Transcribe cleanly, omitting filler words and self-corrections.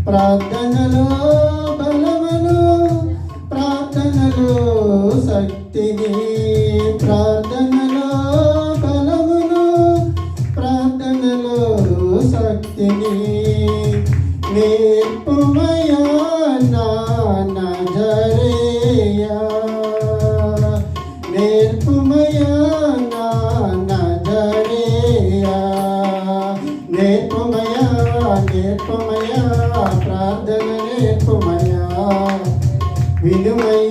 ప్రార్థనలో బలమును, ప్రార్థనలో శక్తిని, ప్రార్థనలో బలమును, ప్రార్థనలో శక్తిని నేర్పుమయా నా నజరేయా, నేర్పుమయా నా నజరేయా, నేర్పుమయా, నేర్పుమయా, ప్రార్థన నేర్పుమయా, వినుమయా